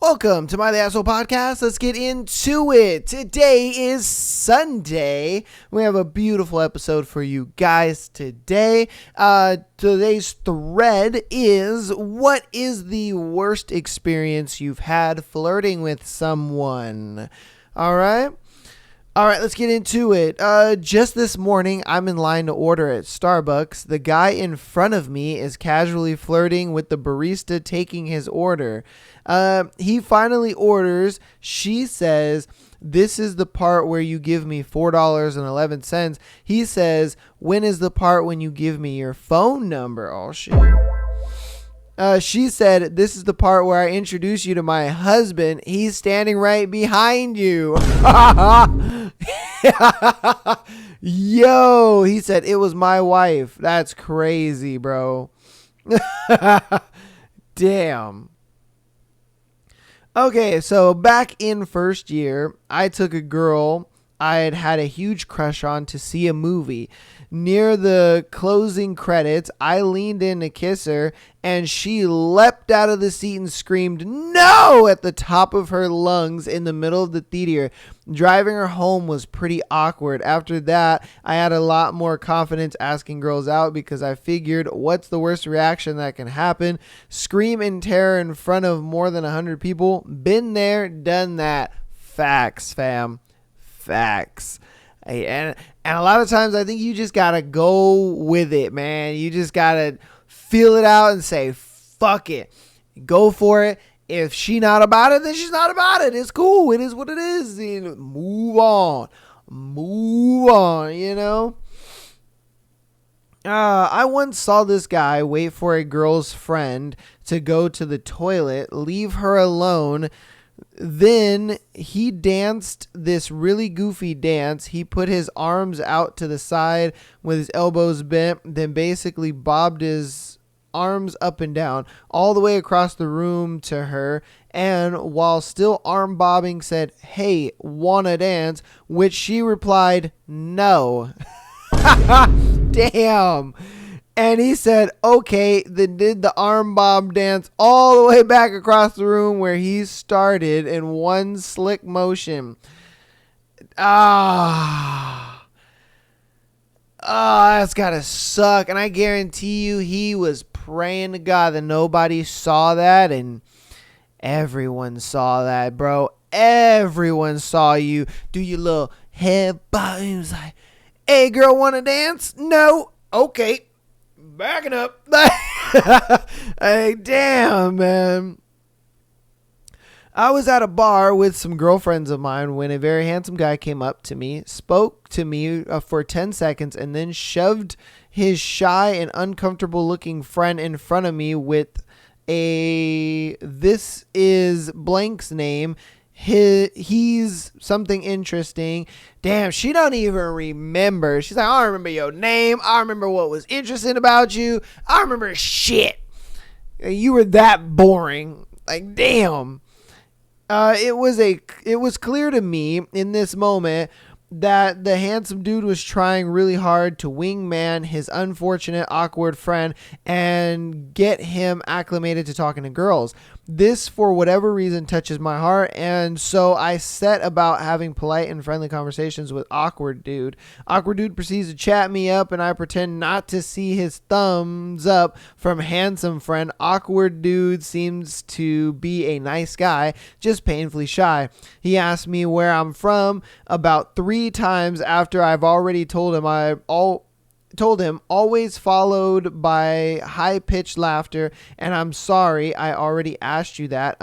Welcome to My The Asshole Podcast. Let's get into it. Today is Sunday. We have a beautiful episode for you guys today. Today's thread is, what is the worst experience you've had flirting with someone? All right, let's get into it. Just this morning, I'm in line to order at Starbucks. The guy in front of me is casually flirting with the barista taking his order. He finally orders. She says, "This is the part where you give me $4.11. He says, "When is the part when you give me your phone number?" Oh, shit. She said, "This is the part where I introduce you to my husband. He's standing right behind you." Yo, he said, "It was my wife." That's crazy, bro. Damn. Okay, so back in first year, I took a girl I had a huge crush on to see a movie. Near the closing credits, I leaned in to kiss her, and she leapt out of the seat and screamed "No!" at the top of her lungs in the middle of the theater. Driving her home was pretty awkward. After that, I had a lot more confidence asking girls out because I figured, what's the worst reaction that can happen? Scream in terror in front of more than 100 people? Been there, done that. Facts, fam. Facts. And a lot of times I think you just gotta go with it, man. You just gotta feel it out and say, fuck it. Go for it. If she not about it, then she's not about it. It's cool. It is what it is. Move on. Move on, you know? I once saw this guy wait for a girl's friend to go to the toilet, leave her alone. Then he danced this really goofy dance. He put his arms out to the side with his elbows bent, then basically bobbed his arms up and down all the way across the room to her, and while still arm bobbing said, "Hey, wanna dance?" which she replied, "No." Damn. And he said, okay, then did the arm bob dance all the way back across the room where he started in one slick motion. That's gotta suck. And I guarantee you he was praying to God that nobody saw that, and everyone saw that, bro. Everyone saw you do your little head bob. He was like, "Hey, girl, wanna dance?" "No." "Okay. Backing up." Hey, damn, man. I was at a bar with some girlfriends of mine when a very handsome guy came up to me, spoke to me for 10 seconds, and then shoved his shy and uncomfortable looking friend in front of me with a "This is blank's name. He's something interesting." Damn, she don't even remember. She's like, "I don't remember your name. I remember what was interesting about you. I remember shit. You were that boring." Like, damn. It was clear to me in this moment that the handsome dude was trying really hard to wingman his unfortunate, awkward friend and get him acclimated to talking to girls. This, for whatever reason, touches my heart, and so I set about having polite and friendly conversations with awkward dude. Awkward dude proceeds to chat me up, and I pretend not to see his thumbs up from handsome friend. Awkward dude seems to be a nice guy, just painfully shy. He asked me where I'm from about 3 times after I've already told him always followed by high-pitched laughter, and "I'm sorry, I already asked you that."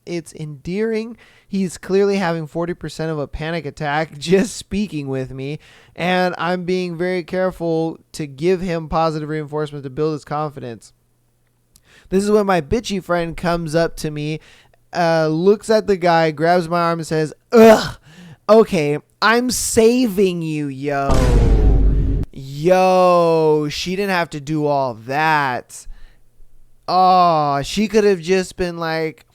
It's endearing. He's clearly having 40% of a panic attack just speaking with me, and I'm being very careful to give him positive reinforcement to build his confidence. This is when my bitchy friend comes up to me, looks at the guy, grabs my arm and says, "Ugh, okay, I'm saving you, yo." Yo, she didn't have to do all that. Oh, she could have just been like,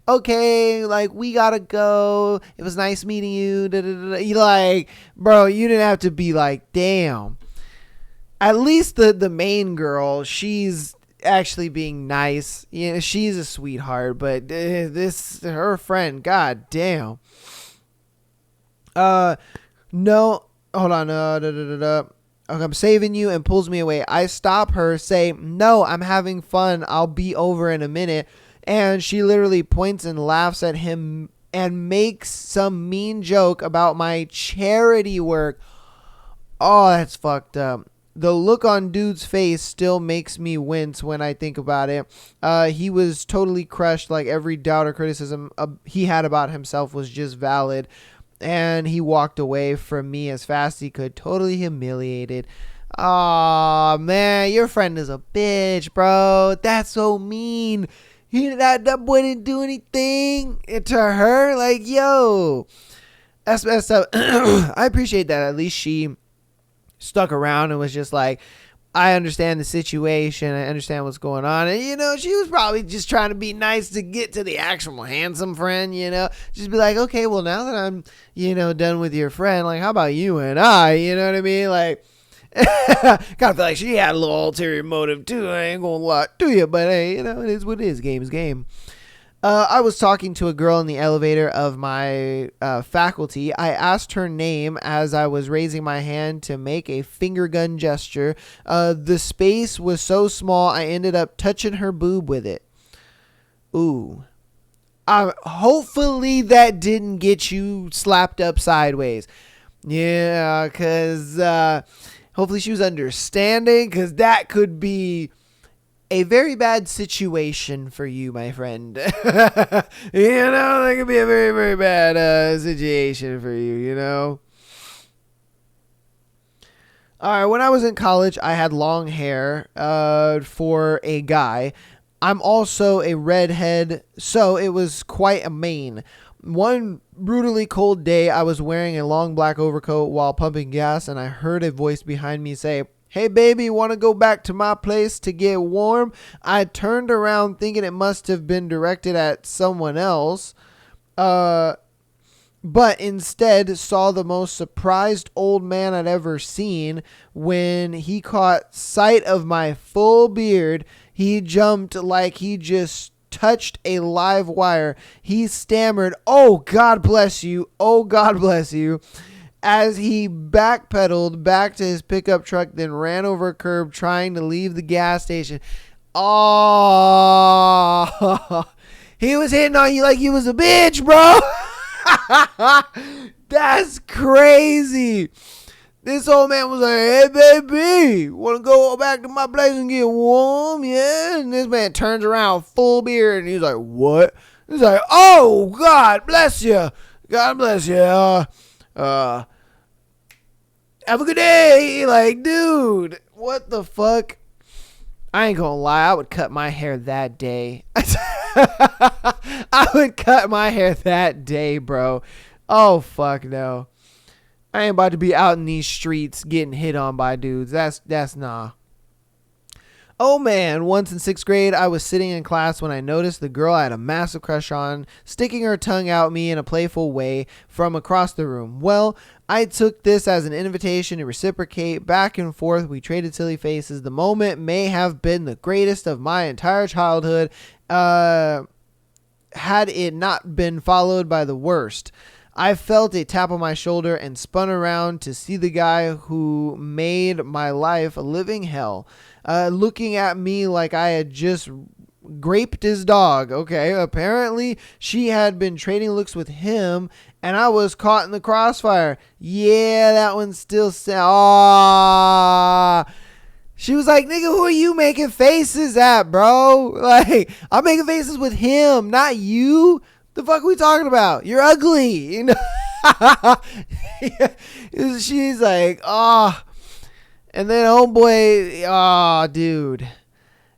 "Okay, like, we gotta go. It was nice meeting you." You like, bro, you didn't have to be like, damn. At least the main girl, she's actually being nice. You know, she's a sweetheart, but this her friend, god damn. No, hold on. Okay, I'm saving you, and pulls me away. I stop her, say, no, I'm having fun. I'll be over in a minute. And she literally points and laughs at him and makes some mean joke about my charity work. Oh, that's fucked up. The look on dude's face still makes me wince when I think about it. He was totally crushed, like every doubt or criticism he had about himself was just valid. And he walked away from me as fast as he could, totally humiliated. Aw, man, your friend is a bitch, bro. That's so mean. That boy didn't do anything to her. Like, yo, that's messed up. I appreciate that. At least she stuck around and was just like, I understand the situation. I understand what's going on. And, you know, she was probably just trying to be nice to get to the actual handsome friend, you know. Just be like, okay, well, now that I'm, you know, done with your friend, like, how about you and I? You know what I mean? Like, kind of feel like she had a little ulterior motive, too. I ain't going to lie to you. But, hey, you know, it is what it is. Game is game. I was talking to a girl in the elevator of my faculty. I asked her name as I was raising my hand to make a finger gun gesture. The space was so small, I ended up touching her boob with it. Ooh. Hopefully that didn't get you slapped up sideways. Yeah, because hopefully she was understanding, because that could be a very bad situation for you, my friend. You know, that could be a very, very bad situation for you, you know. All right, when I was in college, I had long hair for a guy. I'm also a redhead, so it was quite a mane. One brutally cold day, I was wearing a long black overcoat while pumping gas, and I heard a voice behind me say, "Hey, baby, want to go back to my place to get warm?" I turned around thinking it must have been directed at someone else, but instead saw the most surprised old man I'd ever seen. When he caught sight of my full beard, he jumped like he just touched a live wire. He stammered, "Oh, God bless you. Oh, God bless you," as he backpedaled back to his pickup truck, then ran over a curb trying to leave the gas station. Oh, he was hitting on you like you was a bitch, bro. That's crazy. This old man was like, "Hey, baby, want to go back to my place and get warm?" Yeah. And this man turns around, full beard, and he's like, "What?" He's like, "Oh, God bless you. God bless you. Have a good day." Like, dude, what the fuck? I ain't gonna lie, I would cut my hair that day. I would cut my hair that day, bro. Oh, fuck no. I ain't about to be out in these streets getting hit on by dudes. That's nah. Oh man, once in 6th grade, I was sitting in class when I noticed the girl I had a massive crush on sticking her tongue out me in a playful way from across the room. Well, I took this as an invitation to reciprocate. Back and forth, we traded silly faces. The moment may have been the greatest of my entire childhood, had it not been followed by the worst. I felt a tap on my shoulder and spun around to see the guy who made my life a living hell, looking at me like I had just graped his dog. Okay, apparently she had been trading looks with him, and I was caught in the crossfire. Yeah, that one's still Aww. She was like, "Nigga, who are you making faces at, bro? Like, I'm making faces with him, not you. The fuck are we talking about? You're ugly." You know? She's like, "Oh." And then homeboy, oh, dude.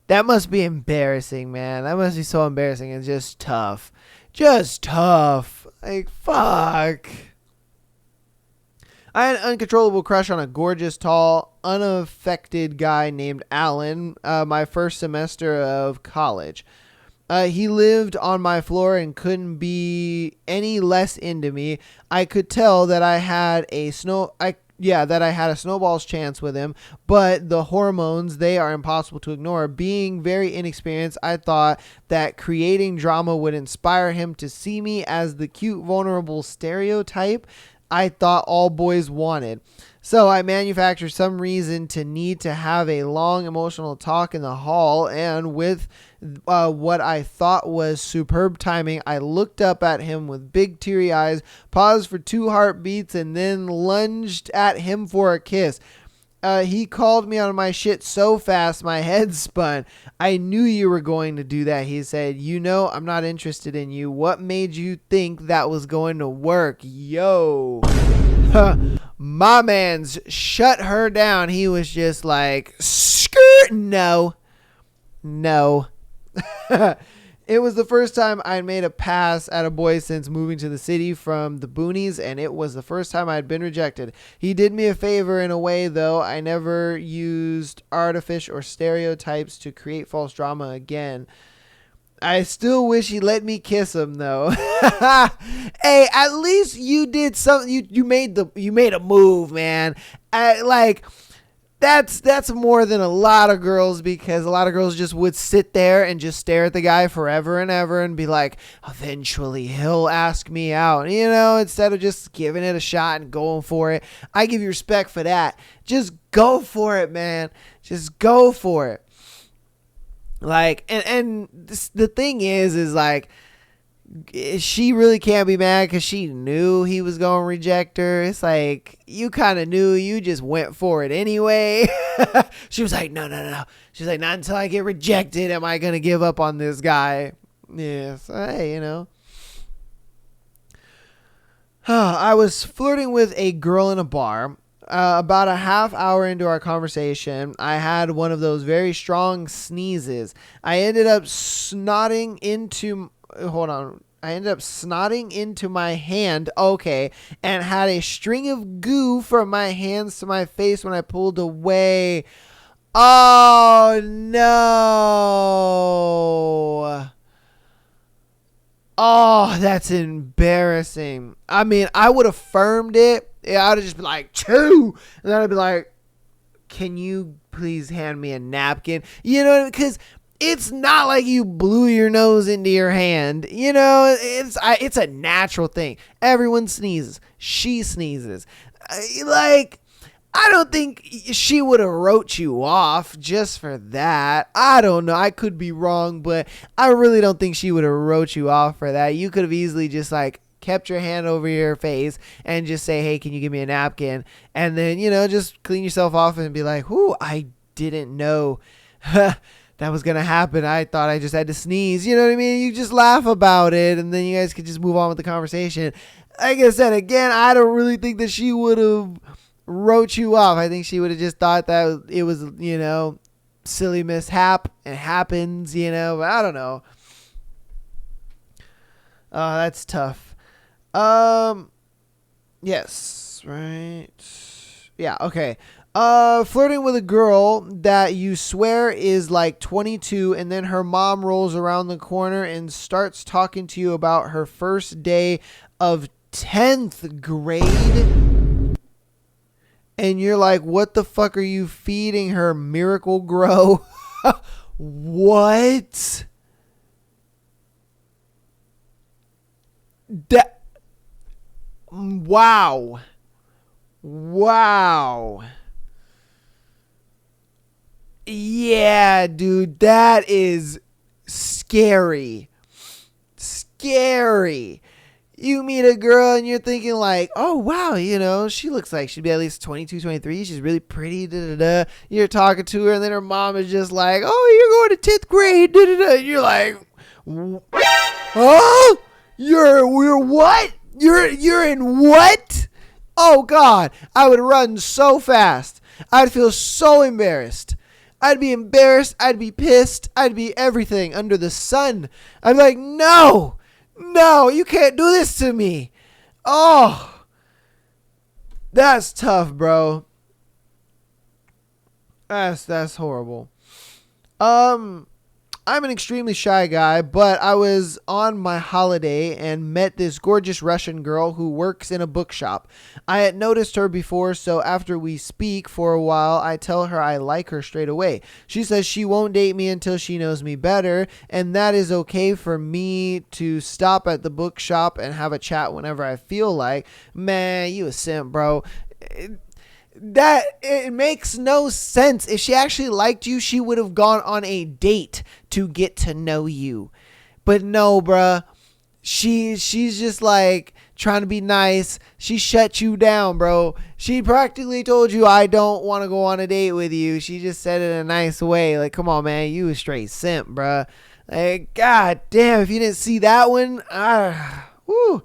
That must be embarrassing, man. That must be so embarrassing and just tough. Just tough. Like, fuck. I had an uncontrollable crush on a gorgeous, tall, unaffected guy named Alan, my first semester of college. He lived on my floor and couldn't be any less into me. I could tell that I had yeah, that I had a snowball's chance with him, but the hormones, they are impossible to ignore. Being very inexperienced, I thought that creating drama would inspire him to see me as the cute, vulnerable stereotype I thought all boys wanted. So I manufactured some reason to need to have a long emotional talk in the hall, and with what I thought was superb timing, I looked up at him with big teary eyes, paused for 2 heartbeats, and then lunged at him for a kiss. He called me on my shit so fast my head spun. I knew you were going to do that, he said. You know I'm not interested in you. What made you think that was going to work? Yo. My man's shut her down. He was just like, skirt, no. No. It was the first time I'd made a pass at a boy since moving to the city from the boonies, and it was the first time I'd been rejected. He did me a favor in a way, though. I never used artifice or stereotypes to create false drama again. I still wish he let me kiss him, though. Hey, at least you did something. You made a move, man. That's more than a lot of girls, because a lot of girls just would sit there and just stare at the guy forever and ever and be like, eventually he'll ask me out, instead of just giving it a shot and going for it. I give you respect for that. Just go for it, man. Just go for it. Like, and the thing is like, she really can't be mad because she knew he was going to reject her. It's like, you kind of knew, you just went for it anyway. She was like, no. She's like, not until I get rejected am I going to give up on this guy. Yeah, so, hey, I was flirting with a girl in a bar. About a half hour into our conversation, I had one of those very strong sneezes. I ended up snotting into my hand, and had a string of goo from my hands to my face when I pulled away. Oh, no. Oh, that's embarrassing. I mean, I would have affirmed it. I would have just been like, chew. And then I'd be like, can you please hand me a napkin? Because it's not like you blew your nose into your hand. It's a natural thing. Everyone sneezes. She sneezes. I don't think she would have wrote you off just for that. I don't know. I could be wrong, but I really don't think she would have wrote you off for that. You could have easily just kept your hand over your face and just say, hey, can you give me a napkin? And then, just clean yourself off and be like, whoo, I didn't know that was going to happen. I thought I just had to sneeze. You know what I mean? You just laugh about it, and then you guys could just move on with the conversation. Like I said, again, I don't really think that she would have wrote you off. I think she would have just thought that it was, silly mishap. It happens, but I don't know. That's tough. Yes, right. Yeah, okay. Flirting with a girl that you swear is like 22, and then her mom rolls around the corner and starts talking to you about her first day of 10th grade. And you're like, what the fuck are you feeding her, Miracle Grow? What? Wow. Yeah, dude, that is scary. You meet a girl and you're thinking like, oh, wow, she looks like she'd be at least 22, 23. She's really pretty. You're talking to her, and then her mom is just like, oh, you're going to 10th grade. And you're like, oh, you're what? You're in what? Oh, God, I would run so fast. I'd feel so embarrassed. I'd be embarrassed. I'd be pissed. I'd be everything under the sun. I'd be like, no, you can't do this to me. Oh, that's tough, bro. That's horrible. I'm an extremely shy guy, but I was on my holiday and met this gorgeous Russian girl who works in a bookshop. I had noticed her before, so after we speak for a while, I tell her I like her straight away. She says she won't date me until she knows me better, and that is okay for me to stop at the bookshop and have a chat whenever I feel like. Man, you a simp, bro. That it makes no sense. If she actually liked you, she would have gone on a date to get to know you. But no, bruh. She's just like trying to be nice. She shut you down, bro. She practically told you, I don't want to go on a date with you. She just said it in a nice way. Like, come on, man. You a straight simp, bruh. Like, god damn, if you didn't see that one, woo.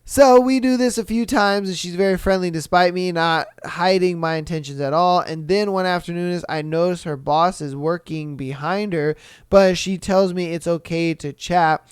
So we do this a few times, and she's very friendly despite me not hiding my intentions at all. And then one afternoon, I notice her boss is working behind her, but she tells me it's okay to chat.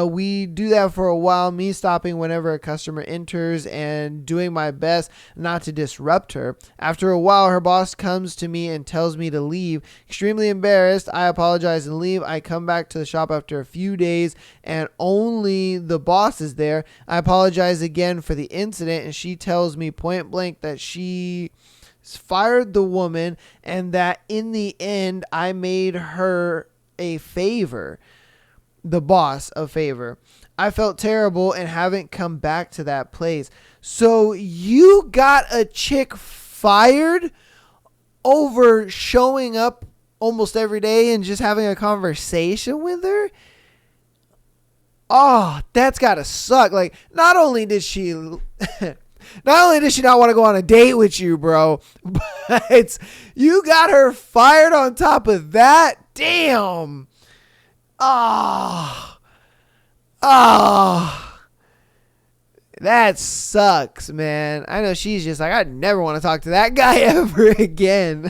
We do that for a while, me stopping whenever a customer enters and doing my best not to disrupt her. After a while, her boss comes to me and tells me to leave. Extremely embarrassed, I apologize and leave. I come back to the shop after a few days and only the boss is there. I apologize again for the incident, and she tells me point blank that she fired the woman and that in the end I made her a favor. The boss a favor. I felt terrible and haven't come back to that place. So you got a chick fired over showing up almost every day and just having a conversation with her? Oh, that's gotta suck. Like, not only did she not want to go on a date with you, bro, but you got her fired on top of that. Damn. Oh, that sucks, man. I know she's just like, I'd never want to talk to that guy ever again.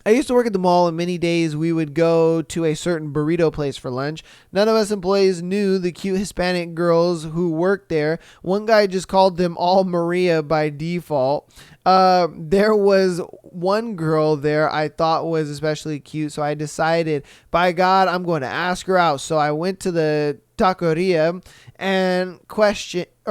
I used to work at the mall, and many days we would go to a certain burrito place for lunch. None of us employees knew the cute Hispanic girls who worked there. One guy just called them all Maria by default. There was one girl there I thought was especially cute, so I decided, by God, I'm going to ask her out. So I went to the taqueria and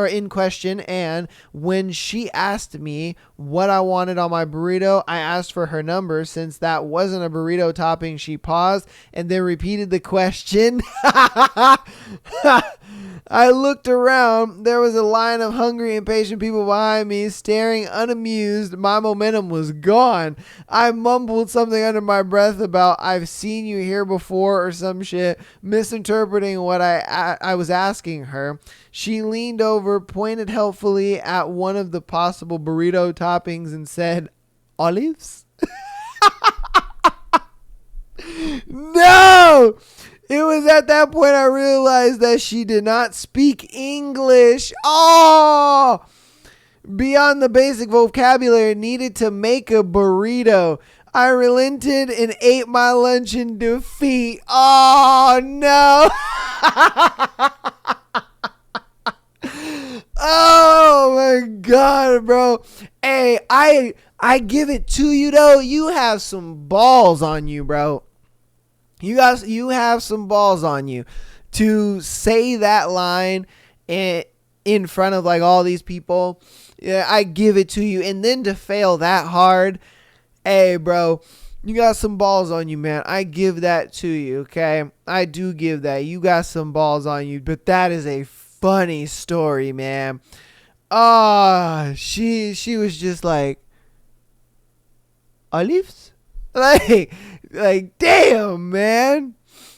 in question, and when she asked me what I wanted on my burrito, I asked for her number. Since that wasn't a burrito topping, she paused and then repeated the question. I looked around. There was a line of hungry, impatient people behind me, staring unamused. My momentum was gone. I mumbled something under my breath about, I've seen you here before or some shit, misinterpreting what I was asking her. She leaned over, pointed helpfully at one of the possible burrito toppings and said, olives? No! It was at that point I realized that she did not speak English. Oh! Beyond the basic vocabulary needed to make a burrito. I relented and ate my lunch in defeat. Oh, no. Oh, my God, bro. Hey, I give it to you, though. You have some balls on you, bro. You have some balls on you to say that line in front of like all these people. Yeah, I give it to you. And then to fail that hard. Hey, bro, you got some balls on you, man. I give that to you, okay? I do give that. You got some balls on you. But that is a funny story, man. She was just like, olives? Like, damn, man.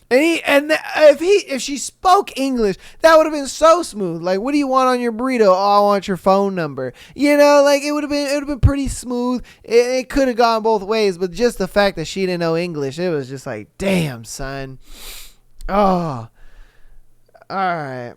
And if she spoke English, that would have been so smooth. Like, what do you want on your burrito? Oh, I want your phone number. You know, like it would have been pretty smooth. It could have gone both ways, but just the fact that she didn't know English, it was just like, damn, son. Oh, all right.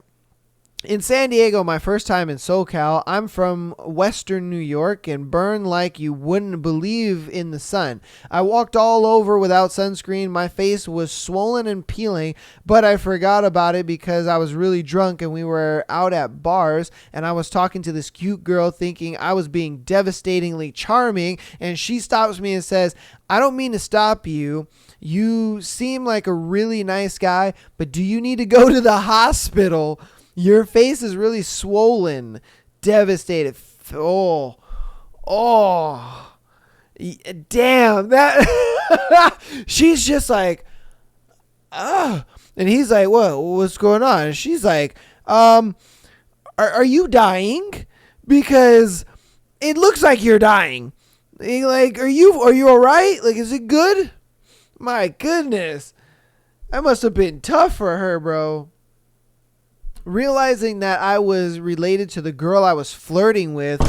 In San Diego, my first time in SoCal, I'm from Western New York and burn like you wouldn't believe in the sun. I walked all over without sunscreen. My face was swollen and peeling, but I forgot about it because I was really drunk and we were out at bars and I was talking to this cute girl thinking I was being devastatingly charming, and she stops me and says, "I don't mean to stop you. You seem like a really nice guy, but do you need to go to the hospital? Your face is really swollen, devastated." Oh, damn, that. She's just like, ah. And he's like, what's going on? And she's like, are you dying? Because it looks like you're dying. Like, are you all right? Like, is it good? My goodness. That must have been tough for her, bro. Realizing that I was related to the girl I was flirting with.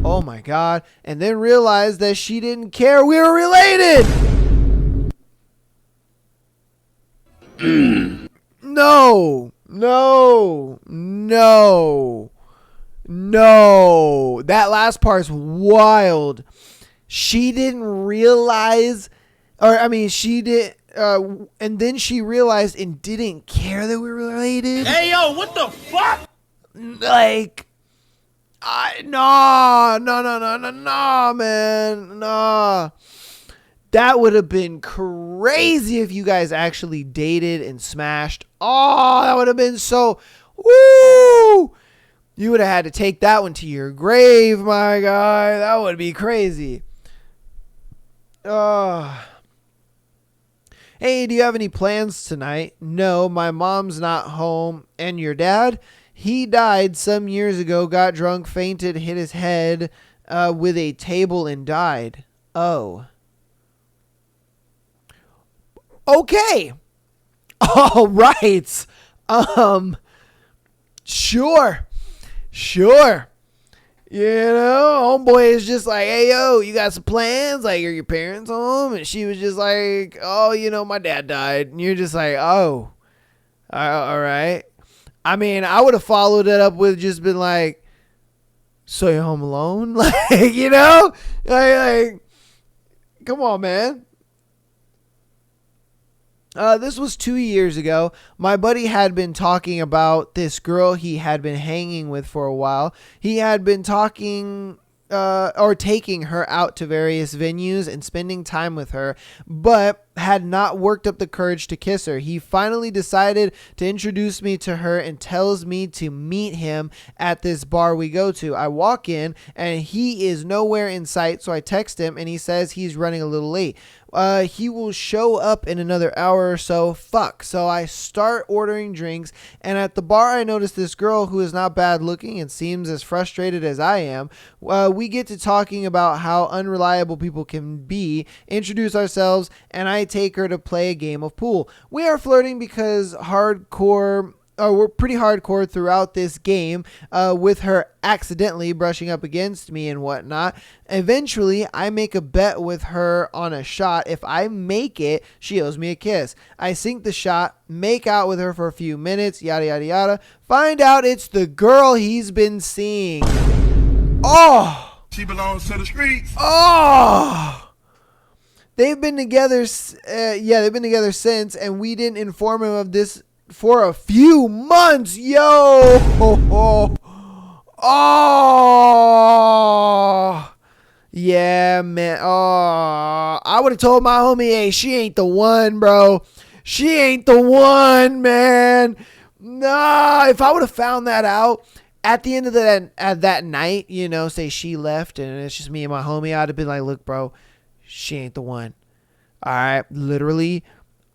Oh my God. And then realized that she didn't care we were related. No. That last part's wild. She didn't realize, she did. And then she realized and didn't care that we were related. Hey, yo, what the fuck? Like, no, man. No. That would have been crazy if you guys actually dated and smashed. Oh, that would have been so, woo. You would have had to take that one to your grave, my guy. That would be crazy. Hey, do you have any plans tonight? No, my mom's not home. And your dad? He died some years ago, got drunk, fainted, hit his head with a table and died. Oh. Okay. All right. Sure. You know, homeboy is just like, hey, yo, you got some plans? Like, are your parents home? And she was just like, oh, my dad died. And you're just like, oh, all right. I mean, I would have followed it up with just been like, so you're home alone? Like, like, come on, man. This was 2 years ago. My buddy had been talking about this girl he had been hanging with for a while. He had been talking or taking her out to various venues and spending time with her, but had not worked up the courage to kiss her. He finally decided to introduce me to her and tells me to meet him at this bar we go to. I walk in and he is nowhere in sight, so I text him and he says he's running a little late. He will show up in another hour or so. Fuck. So I start ordering drinks, and at the bar I notice this girl who is not bad looking and seems as frustrated as I am. We get to talking about how unreliable people can be, introduce ourselves, and I take her to play a game of pool. We are flirting because we're pretty hardcore throughout this game, with her accidentally brushing up against me and whatnot. Eventually, I make a bet with her on a shot. If I make it, she owes me a kiss. I sink the shot, make out with her for a few minutes, yada, yada, yada. Find out it's the girl he's been seeing. Oh! She belongs to the streets. Oh! They've been together, they've been together since, and we didn't inform him of this for a few months. Yo! Oh! Yeah, man. Oh, I would have told my homie, hey, she ain't the one, bro. She ain't the one, man. Nah, if I would have found that out at the end of that night, say she left and it's just me and my homie, I'd have been like, look, bro, she ain't the one. All right, literally,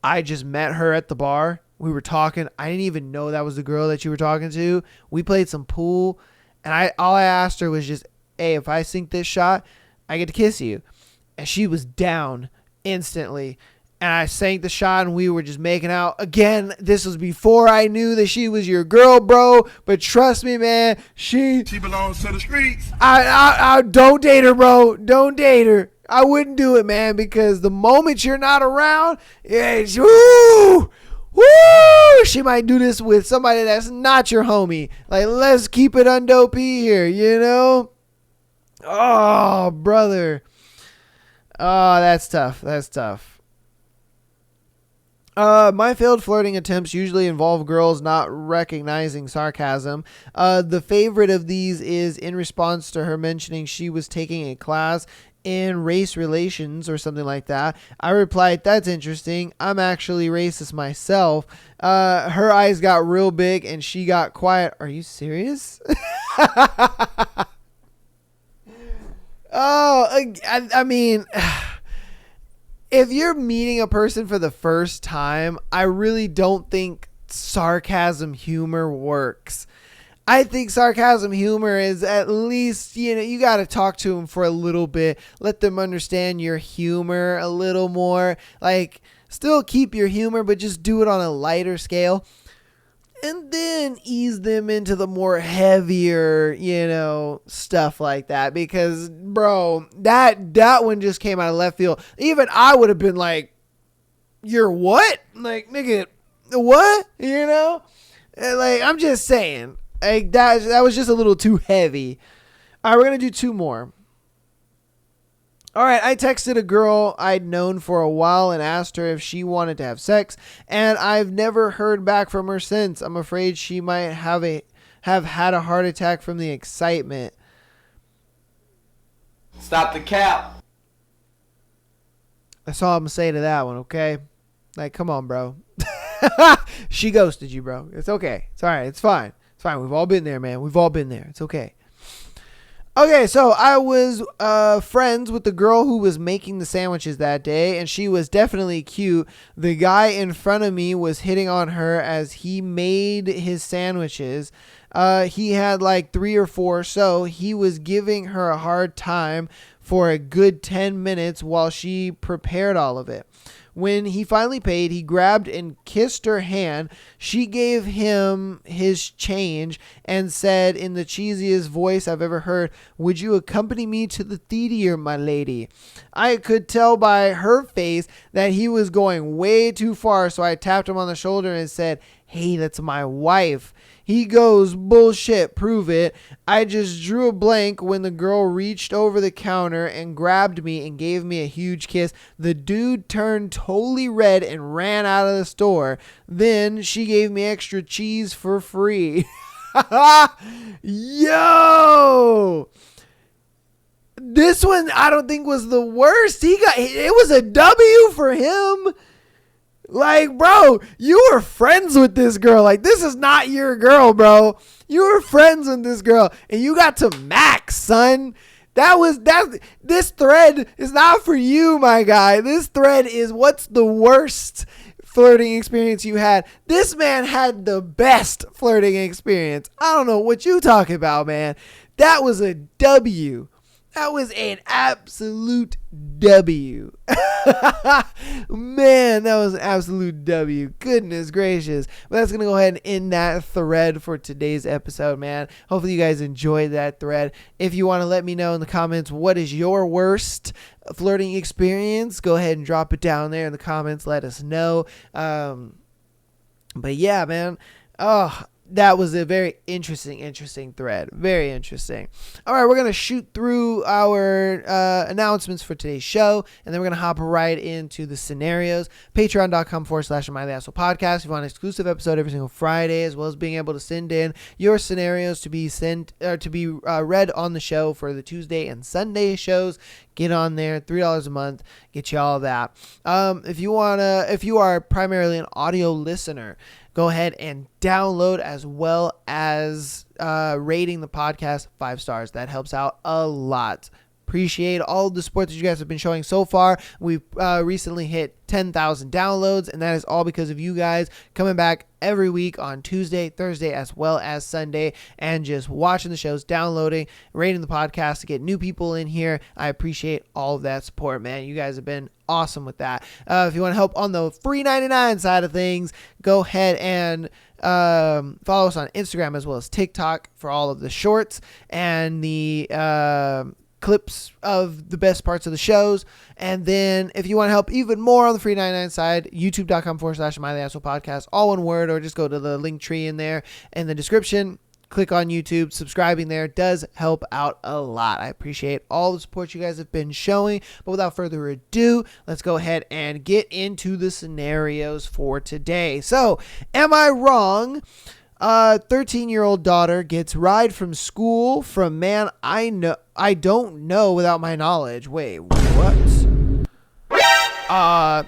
I just met her at the bar. We were talking. I didn't even know that was the girl that you were talking to. We played some pool, and all I asked her was just, hey, if I sink this shot, I get to kiss you. And she was down instantly. And I sank the shot, and we were just making out. Again, this was before I knew that she was your girl, bro. But trust me, man, she belongs to the streets. I don't date her, bro. Don't date her. I wouldn't do it, man, because the moment you're not around, it's woo, Woo! She might do this with somebody that's not your homie. Like, let's keep it undopey here, you know? Oh, brother. Oh, that's tough. That's tough. My failed flirting attempts usually involve girls not recognizing sarcasm. The favorite of these is in response to her mentioning she was taking a class in race relations or something like that. I replied, "That's interesting. I'm actually racist myself." Her eyes got real big and she got quiet. Are you serious? Oh, I mean, if you're meeting a person for the first time, I really don't think sarcasm humor works. I think sarcasm humor is at least, you got to talk to them for a little bit. Let them understand your humor a little more. Like, still keep your humor, but just do it on a lighter scale. And then ease them into the more heavier, stuff like that. Because, bro, that one just came out of left field. Even I would have been like, "You're what?" Like, nigga, what? And like, I'm just saying. Like, that was just a little too heavy. All right, we're going to do two more. All right, I texted a girl I'd known for a while and asked her if she wanted to have sex, and I've never heard back from her since. I'm afraid she might have had a heart attack from the excitement. Stop the cap. That's all I'm going to say to that one, okay? Like, come on, bro. She ghosted you, bro. It's okay. It's all right. It's fine. It's fine. We've all been there, man. We've all been there. It's okay. Okay, so I was friends with the girl who was making the sandwiches that day, and she was definitely cute. The guy in front of me was hitting on her as he made his sandwiches. He had like 3 or 4, so he was giving her a hard time for a good 10 minutes while she prepared all of it. When he finally paid, he grabbed and kissed her hand. She gave him his change and said in the cheesiest voice I've ever heard, "Would you accompany me to the theater, my lady?" I could tell by her face that he was going way too far, so I tapped him on the shoulder and said, "Hey, that's my wife." He goes, "Bullshit, prove it." I just drew a blank when the girl reached over the counter and grabbed me and gave me a huge kiss. The dude turned totally red and ran out of the store. Then she gave me extra cheese for free. Yo! This one I don't think was the worst. It was a W for him. Like, bro, you were friends with this girl. Like, this is not your girl, bro. You were friends with this girl, and you got to max, son. This thread is not for you, my guy. This thread is what's the worst flirting experience you had. This man had the best flirting experience. I don't know what you talking about, man. That was a W. That was an absolute W. Man, that was an absolute W. Goodness gracious. But that's going to go ahead and end that thread for today's episode, man. Hopefully you guys enjoyed that thread. If you want to let me know in the comments what is your worst flirting experience, go ahead and drop it down there in the comments. Let us know. But yeah, man. Oh, that was a very interesting thread. Very interesting. All right, we're going to shoot through our announcements for today's show, and then we're going to hop right into the scenarios. Patreon.com/Am I the Asshole Podcast. If you want an exclusive episode every single Friday, as well as being able to send in your scenarios to be read on the show for the Tuesday and Sunday shows. Get on there, $3 a month, get you all that. If you are primarily an audio listener, go ahead and download as well as rating the podcast 5 stars. That helps out a lot. Appreciate all the support that you guys have been showing so far. We've recently hit 10,000 downloads, and that is all because of you guys coming back every week on Tuesday, Thursday, as well as Sunday, and just watching the shows, downloading, rating the podcast to get new people in here. I appreciate all of that support, man. You guys have been awesome with that. If you want to help on the free 99 side of things, go ahead and follow us on Instagram as well as TikTok for all of the shorts and the clips of the best parts of the shows. And then if you want to help even more on the free 99 side, youtube.com/MileyAsshole Podcast, all one word, or just go to the link tree in there in the description. Click on YouTube. Subscribing there does help out a lot. I appreciate all the support you guys have been showing. But without further ado, let's go ahead and get into the scenarios for today. So, am I wrong? 13-year-old daughter gets ride from school from man I don't know without my knowledge. Wait, what? I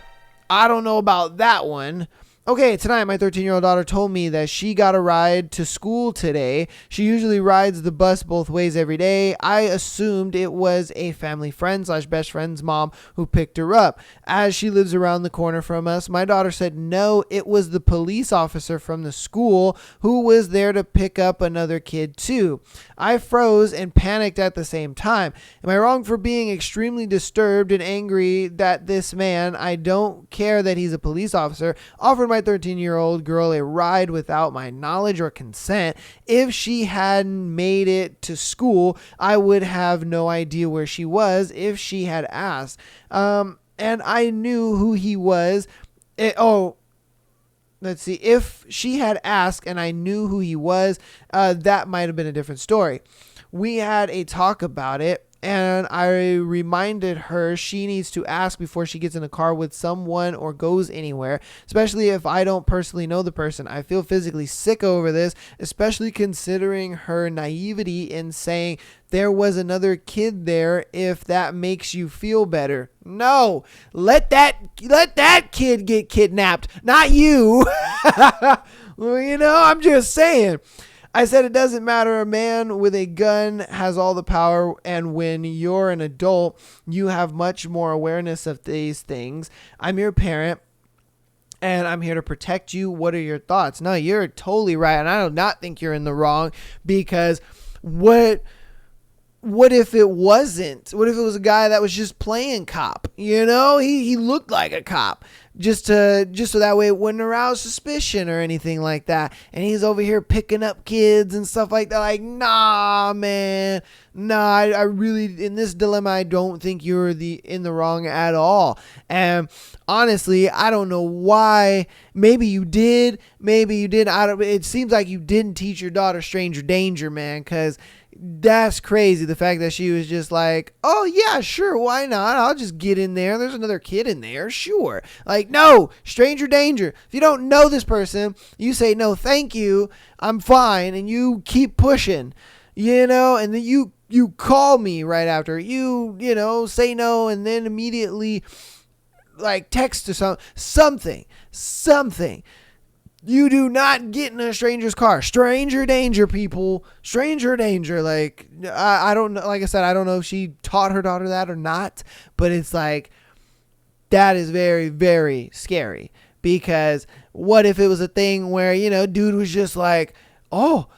don't know about that one. Okay, tonight my 13-year-old daughter told me that she got a ride to school today. She usually rides the bus both ways every day. I assumed it was a family friend / best friend's mom who picked her up. As she lives around the corner from us, my daughter said no, it was the police officer from the school who was there to pick up another kid too. I froze and panicked at the same time. Am I wrong for being extremely disturbed and angry that this man, I don't care that he's a police officer, offered my 13-year-old girl a ride without my knowledge or consent? If she hadn't made it to school, I would have no idea where she was if she had asked. And I knew who he was. Let's see. If she had asked and I knew who he was, that might have been a different story. We had a talk about it, and I reminded her she needs to ask before she gets in a car with someone or goes anywhere, especially if I don't personally know the person. I feel physically sick over this, especially considering her naivety in saying there was another kid there, if that makes you feel better. No, let that kid get kidnapped, not you. Well, I'm just saying. I said it doesn't matter. A man with a gun has all the power, and when you're an adult, you have much more awareness of these things. I'm your parent, and I'm here to protect you. What are your thoughts? No, you're totally right, and I do not think you're in the wrong, because what if it wasn't? What if it was a guy that was just playing cop? He looked like a cop just so that way it wouldn't arouse suspicion or anything like that. And he's over here picking up kids and stuff like that. Like, nah, man. Nah, I really, in this dilemma, I don't think you're in the wrong at all. And honestly, I don't know why. Maybe you did. Maybe you did. It seems like you didn't teach your daughter stranger danger, man, because that's crazy. The fact that she was just like, oh yeah, sure, why not? I'll just get in there. There's another kid in there. Sure. Like, no, stranger danger. If you don't know this person, you say, no, thank you, I'm fine. And you keep pushing, and then you call me right after you say no. And then immediately like text or something. You do not get in a stranger's car. Stranger danger, people. Stranger danger. Like, I don't know. Like I said, I don't know if she taught her daughter that or not. But it's like, that is very, very scary. Because what if it was a thing where, dude was just like, oh,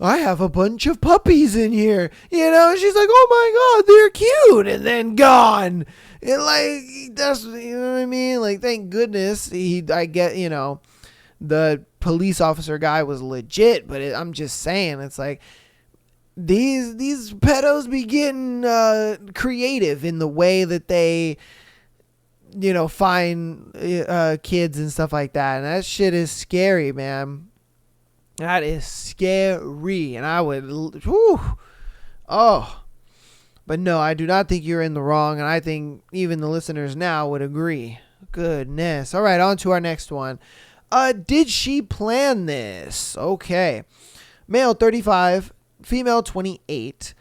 I have a bunch of puppies in here. And she's like, oh my God, they're cute. And then gone. And like, that's, what I mean? Like, thank goodness the police officer guy was legit, but I'm just saying, it's like these pedos be getting creative in the way that they find kids and stuff like that, and that shit is scary, man. That is scary, and I would but no, I do not think you're in the wrong, and I think even the listeners now would agree. Goodness. All right, on to our next one. Did she plan this? Okay. Male 35, female 28.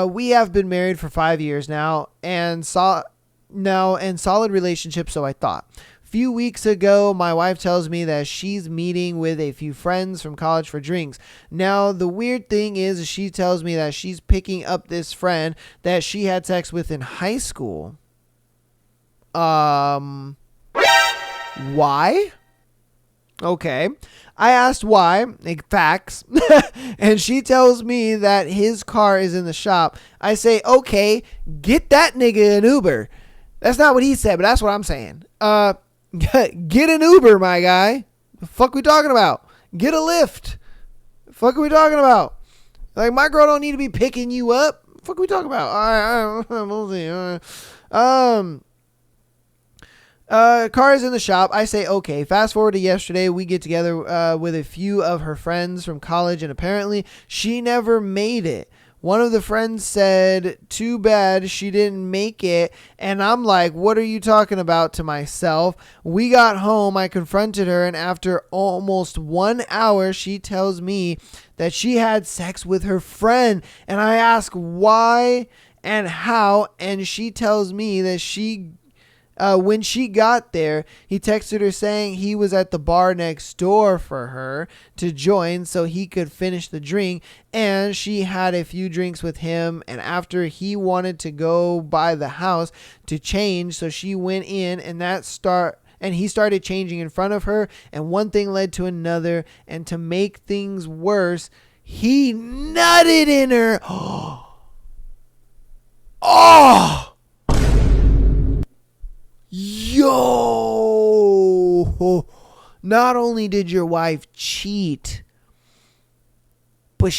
We have been married for 5 years now and solid relationship, so I thought. Few weeks ago, my wife tells me that she's meeting with a few friends from college for drinks. Now, the weird thing is she tells me that she's picking up this friend that she had sex with in high school. Why? Okay. I asked why, facts, and she tells me that his car is in the shop. I say, okay, get that nigga an Uber. That's not what he said, but that's what I'm saying. Get an Uber, my guy. The fuck we talking about? Get a Lyft. The fuck are we talking about? Like, my girl don't need to be picking you up. fuck we talking about? All right, we'll see. All right. Car is in the shop. I say okay. Fast forward to yesterday. We get together with a few of her friends from college, and apparently she never made it. One of the friends said, too bad she didn't make it. And I'm like, what are you talking about, to myself? We got home. I confronted her. And after almost 1 hour, she tells me that she had sex with her friend. And I ask why and how. And she tells me that when she got there, he texted her saying he was at the bar next door for her to join so he could finish the drink, and she had a few drinks with him, and after he wanted to go by the house to change, so she went in, and he started changing in front of her, and one thing led to another, and to make things worse, he nutted in her. Oh! Yo, not only did your wife cheat, but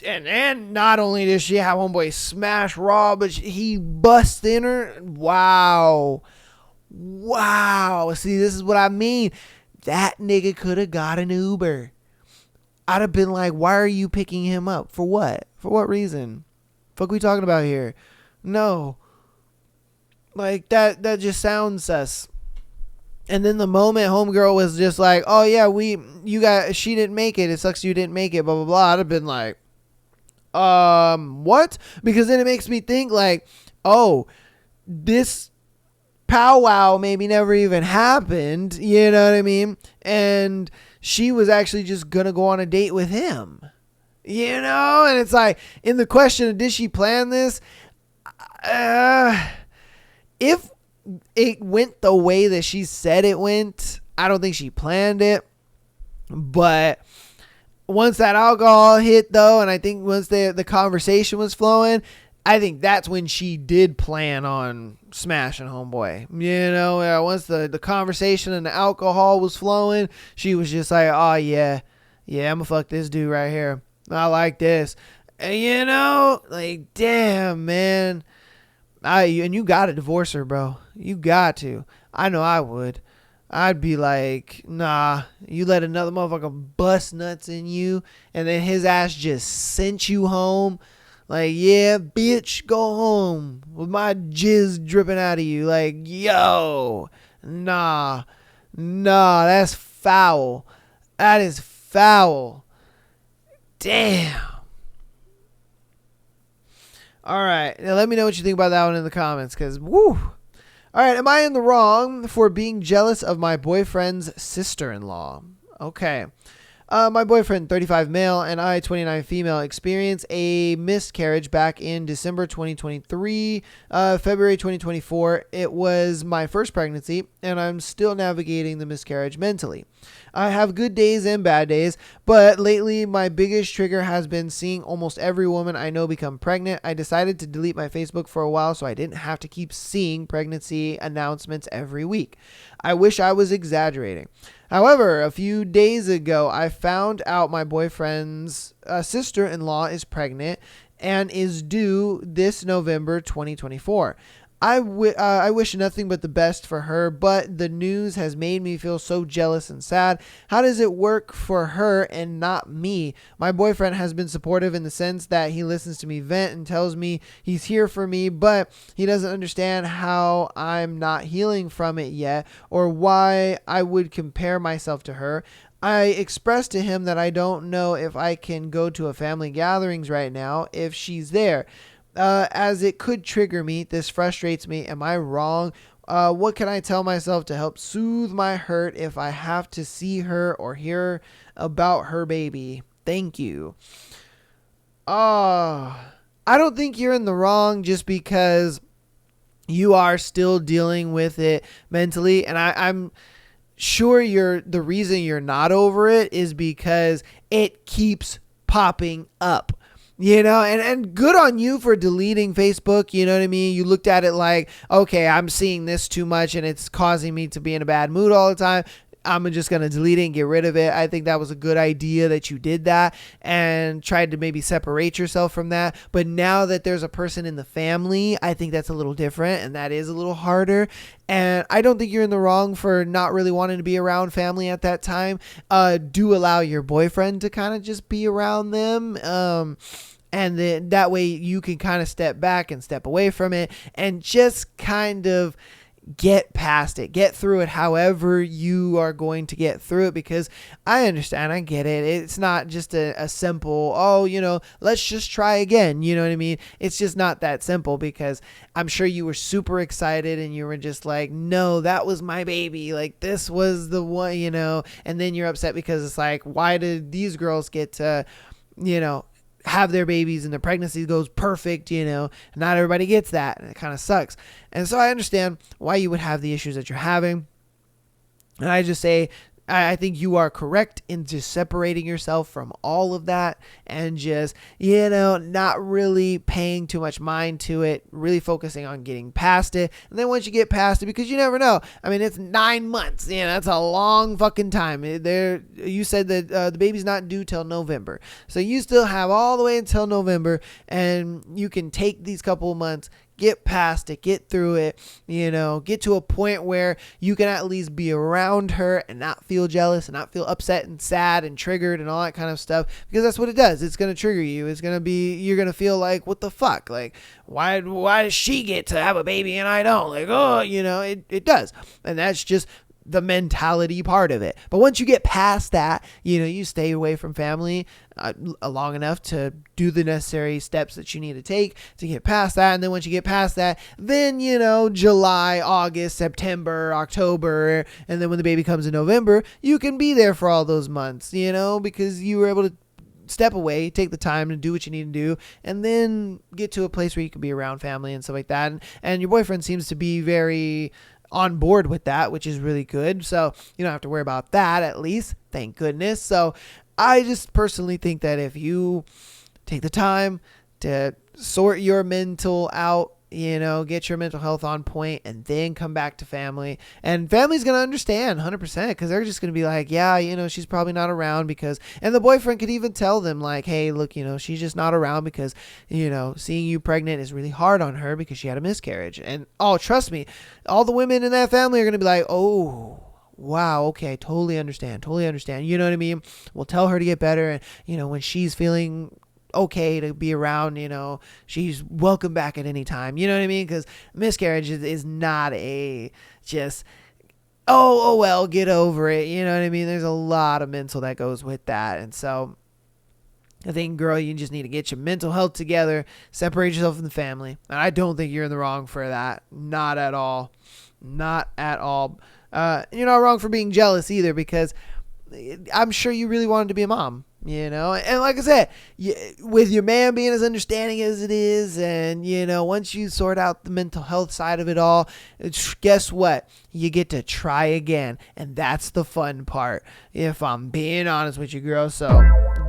and not only did she have homeboy smash raw, but he bust in her. Wow. See, this is what I mean. That nigga could have got an Uber. I'd have been like, why are you picking him up? For what? For what reason? Fuck we talking about here? No. Like, that just sounds sus. And then the moment homegirl was just like, oh yeah, she didn't make it. It sucks you didn't make it, blah, blah, blah. I'd have been like, what? Because then it makes me think like, oh, this powwow maybe never even happened. You know what I mean? And she was actually just going to go on a date with him. You know? And it's like, in the question of did she plan this? If it went the way that she said it went, I don't think she planned it. But once that alcohol hit, though, and I think once the conversation was flowing, I think that's when she did plan on smashing homeboy. You know, once the conversation and the alcohol was flowing, she was just like, oh, yeah, I'm going to fuck this dude right here. I like this. And, you know, like, damn, man. And you got to divorce her, bro. You got to. I know I would. I'd be like, nah, you let another motherfucker bust nuts in you, and then his ass just sent you home. Like, yeah, bitch, go home with my jizz dripping out of you. Like, yo, nah, that's foul. That is foul. Damn. All right. Now let me know what you think about that one in the comments, because, woo. All right. Am I in the wrong for being jealous of my boyfriend's sister-in-law? Okay. My boyfriend, 35 male, and I, 29 female, experienced a miscarriage back in December 2023, February 2024. It was my first pregnancy, and I'm still navigating the miscarriage mentally. I have good days and bad days, but lately my biggest trigger has been seeing almost every woman I know become pregnant. I decided to delete my Facebook for a while so I didn't have to keep seeing pregnancy announcements every week. I wish I was exaggerating. However, a few days ago, I found out my boyfriend's sister-in-law is pregnant and is due this November 2024. I wish nothing but the best for her, but the news has made me feel so jealous and sad. How does it work for her and not me? My boyfriend has been supportive in the sense that he listens to me vent and tells me he's here for me, but he doesn't understand how I'm not healing from it yet or why I would compare myself to her. I expressed to him that I don't know if I can go to a family gatherings right now if she's there. As it could trigger me. This frustrates me. Am I wrong? What can I tell myself to help soothe my hurt if I have to see her or hear about her baby? Thank you. I don't think you're in the wrong just because you are still dealing with it mentally. And I'm sure the reason you're not over it is because it keeps popping up. You know, and good on you for deleting Facebook. You know what I mean? You looked at it like, okay, I'm seeing this too much and it's causing me to be in a bad mood all the time. I'm just going to delete it and get rid of it. I think that was a good idea that you did that and tried to maybe separate yourself from that. But now that there's a person in the family, I think that's a little different, and that is a little harder. And I don't think you're in the wrong for not really wanting to be around family at that time. Do allow your boyfriend to kind of just be around them. And then that way you can kind of step back and step away from it and just kind of get past it, get through it however you are going to get through it, because I understand, I get it. It's not just a simple, let's just try again. You know what I mean? It's just not that simple, because I'm sure you were super excited and you were just like, no, that was my baby. Like, this was the one, and then you're upset because it's like, why did these girls get to, have their babies and their pregnancy goes perfect, not everybody gets that, and it kind of sucks. And so I understand why you would have the issues that you're having. And I just say, I think you are correct in just separating yourself from all of that and just, not really paying too much mind to it, really focusing on getting past it. And then once you get past it, because you never know. I mean, it's 9 months. That's a long fucking time. You said that the baby's not due till November. So you still have all the way until November, and you can take these couple of months, get past it, get through it, get to a point where you can at least be around her and not feel jealous and not feel upset and sad and triggered and all that kind of stuff, because that's what it does. It's going to trigger you. It's going to be, you're going to feel like, what the fuck? Like, why does she get to have a baby and I don't? Like, it does. And that's just the mentality part of it. But once you get past that, you stay away from family long enough to do the necessary steps that you need to take to get past that. And then once you get past that, then, July, August, September, October, and then when the baby comes in November, you can be there for all those months, because you were able to step away, take the time to do what you need to do, and then get to a place where you can be around family and stuff like that. And your boyfriend seems to be very on board with that, which is really good. So you don't have to worry about that, at least. Thank goodness. So I just personally think that if you take the time to sort your mental out, get your mental health on point, and then come back to family, and family's going to understand 100%, because they're just going to be like, yeah, she's probably not around because, and the boyfriend could even tell them like, hey, look, she's just not around because, seeing you pregnant is really hard on her because she had a miscarriage. And trust me, all the women in that family are going to be like, oh, wow, okay, totally understand. You know what I mean? We'll tell her to get better, and, when she's feeling okay to be around, she's welcome back at any time. You know what I mean? Because miscarriage is not a just, oh, well, get over it. You know what I mean? There's a lot of mental that goes with that. And so I think, girl, you just need to get your mental health together, separate yourself from the family. And I don't think you're in the wrong for that. Not at all. Not at all. You're not wrong for being jealous either, because I'm sure you really wanted to be a mom. And like I said, with your man being as understanding as it is, and, once you sort out the mental health side of it all, guess what? You get to try again. And that's the fun part, if I'm being honest with you, girl. So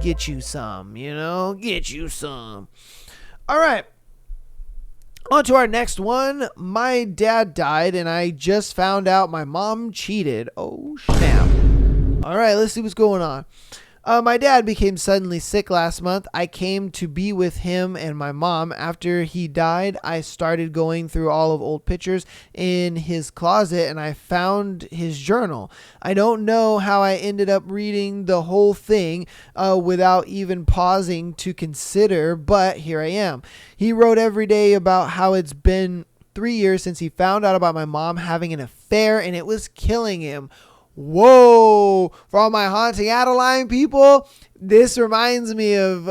get you some, get you some. All right. On to our next one. My dad died, and I just found out my mom cheated. Oh, snap. All right, let's see what's going on. My dad became suddenly sick last month. I came to be with him and my mom. After he died, I started going through all of old pictures in his closet, and I found his journal. I don't know how I ended up reading the whole thing without even pausing to consider, but here I am. He wrote every day about how it's been 3 years since he found out about my mom having an affair, and it was killing him. Whoa, for all my haunting Adeline people, this reminds me of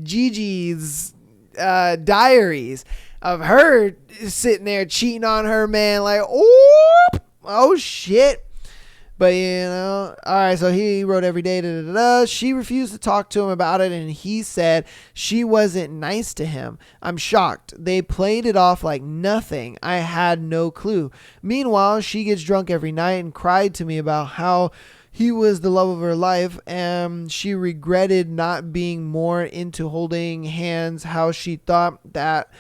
Gigi's diaries of her sitting there cheating on her man, like, oh shit. But, all right, so he wrote every day, She refused to talk to him about it, and he said she wasn't nice to him. I'm shocked. They played it off like nothing. I had no clue. Meanwhile, she gets drunk every night and cried to me about how he was the love of her life, and she regretted not being more into holding hands, how she thought that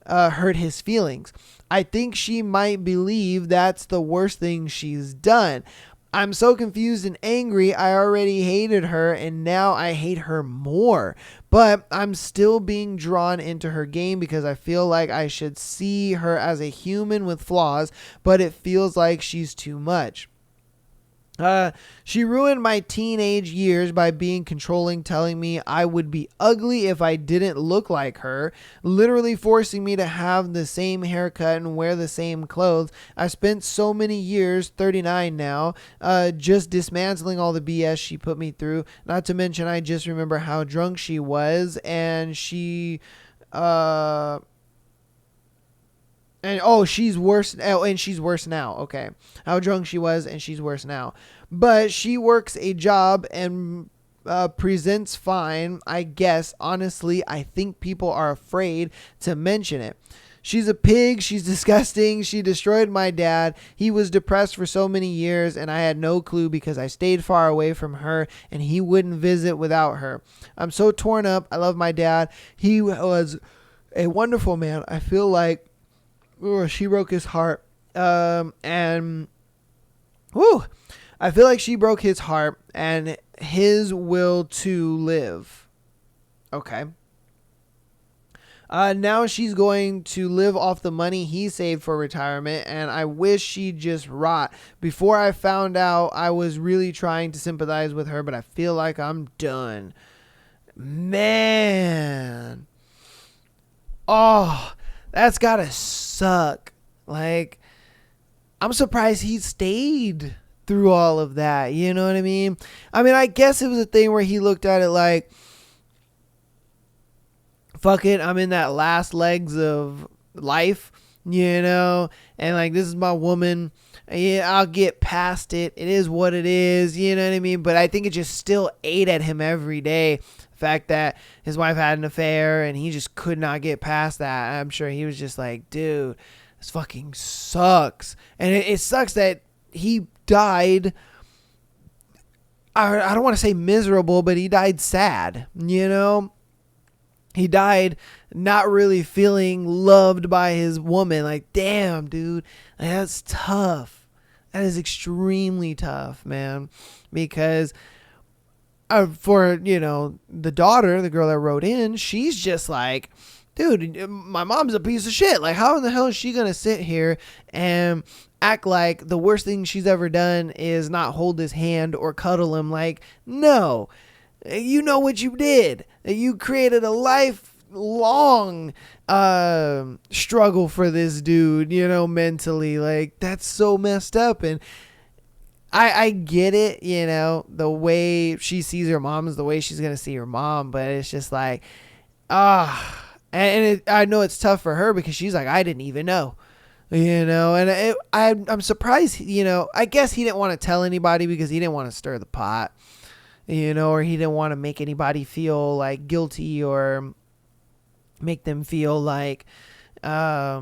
hurt his feelings. I think she might believe that's the worst thing she's done. I'm so confused and angry. I already hated her and now I hate her more. But I'm still being drawn into her game because I feel like I should see her as a human with flaws, but it feels like she's too much. She ruined my teenage years by being controlling, telling me I would be ugly if I didn't look like her, literally forcing me to have the same haircut and wear the same clothes. I spent so many years, 39 now, just dismantling all the BS she put me through. Not to mention, I just remember how drunk she was, and she's worse. Oh, and she's worse now. Okay. How drunk she was, and she's worse now. But she works a job and presents fine, I guess. Honestly, I think people are afraid to mention it. She's a pig. She's disgusting. She destroyed my dad. He was depressed for so many years, and I had no clue because I stayed far away from her, and he wouldn't visit without her. I'm so torn up. I love my dad. He was a wonderful man. I feel like she broke his heart. And I feel like she broke his heart and his will to live. Okay. Now she's going to live off the money he saved for retirement, and I wish she'd just rot. Before I found out, I was really trying to sympathize with her, but I feel like I'm done. Man. Oh, that's gotta suck. Like, I'm surprised he stayed through all of that. You know what I mean? I guess it was a thing where he looked at it like, fuck it, I'm in that last legs of life, and like, this is my woman. Yeah, I'll get past it. It is what it is, you know what I mean? But I think it just still ate at him every day. The fact that his wife had an affair and he just could not get past that. I'm sure he was just like, dude, this fucking sucks. And it sucks that he died. I don't want to say miserable, but he died sad, He died not really feeling loved by his woman. Like, damn, dude, that's tough. That is extremely tough, man. Because for, the daughter, the girl that wrote in, she's just like, dude, my mom's a piece of shit. Like, how in the hell is she going to sit here and act like the worst thing she's ever done is not hold his hand or cuddle him? Like, no. You know what you did. You created a lifelong struggle for this dude, mentally. Like, that's so messed up. And I get it, the way she sees her mom is the way she's going to see her mom. But it's just like, I know it's tough for her because she's like, I didn't even know. And I'm surprised, I guess he didn't want to tell anybody because he didn't want to stir the pot. Or he didn't want to make anybody feel like guilty or make them feel like, I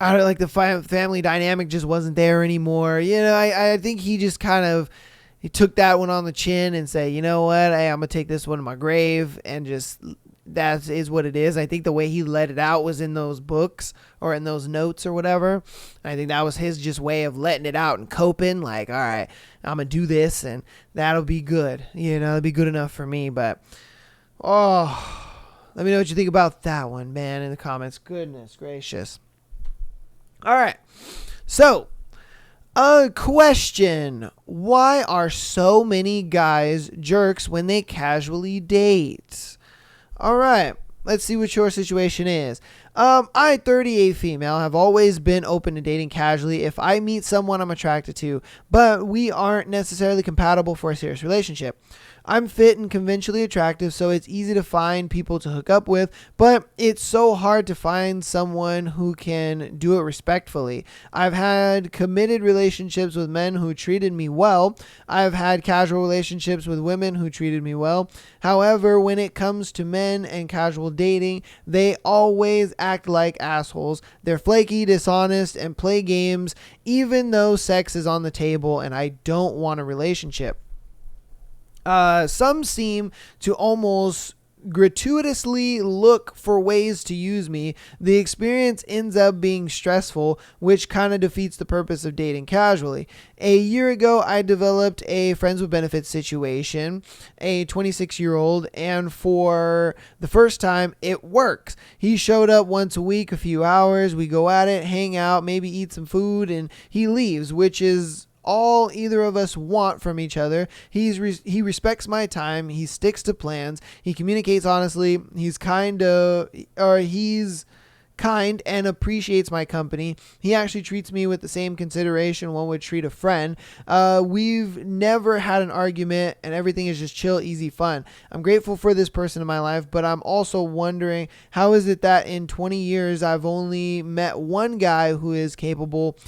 don't like the family dynamic just wasn't there anymore. I think he just kind of, he took that one on the chin and said, you know what? Hey, I'm going to take this one to my grave, and just, that is what it is. I think the way he let it out was in those books or in those notes or whatever. I think that was his just way of letting it out and coping. Like, all right, I'm going to do this and that'll be good. It'll be good enough for me. But, let me know what you think about that one, man, in the comments. Goodness gracious. All right. So, a question. Why are so many guys jerks when they casually date? All right, let's see what your situation is. I, 38 female, have always been open to dating casually if I meet someone I'm attracted to, but we aren't necessarily compatible for a serious relationship. I'm fit and conventionally attractive, so it's easy to find people to hook up with, but it's so hard to find someone who can do it respectfully. I've had committed relationships with men who treated me well. I've had casual relationships with women who treated me well. However, when it comes to men and casual dating, they always act like assholes. They're flaky, dishonest, and play games, even though sex is on the table and I don't want a relationship. Some seem to almost gratuitously look for ways to use me, the experience ends up being stressful, which kind of defeats the purpose of dating casually. A year ago, I developed a friends with benefits situation, a 26-year-old, and for the first time, it works. He showed up once a week, a few hours, we go at it, hang out, maybe eat some food, and he leaves, which is all either of us want from each other. He respects my time. He sticks to plans. He communicates honestly. He's kind and appreciates my company. He actually treats me with the same consideration one would treat a friend. We've never had an argument, and everything is just chill, easy fun. I'm grateful for this person in my life, but I'm also wondering, how is it that in 20 years I've only met one guy who is capable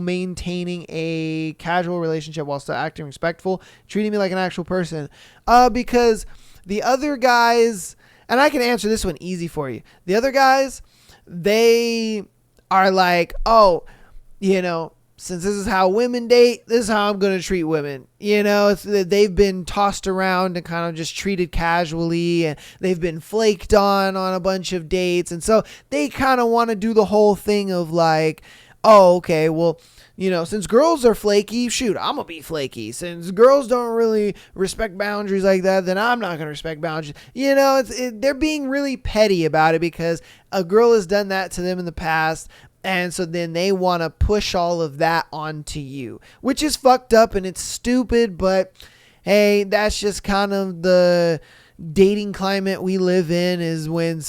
maintaining a casual relationship while still acting respectful, treating me like an actual person? Because the other guys, and I can answer this one easy for you. The other guys, they are like, oh, since this is how women date, this is how I'm going to treat women. They've been tossed around and kind of just treated casually, and they've been flaked on a bunch of dates. And so they kind of want to do the whole thing of like, oh, okay, well, since girls are flaky, shoot, I'm going to be flaky. Since girls don't really respect boundaries like that, then I'm not going to respect boundaries. They're being really petty about it because a girl has done that to them in the past. And so then they want to push all of that onto you, which is fucked up and it's stupid. But hey, that's just kind of the dating climate we live in, is when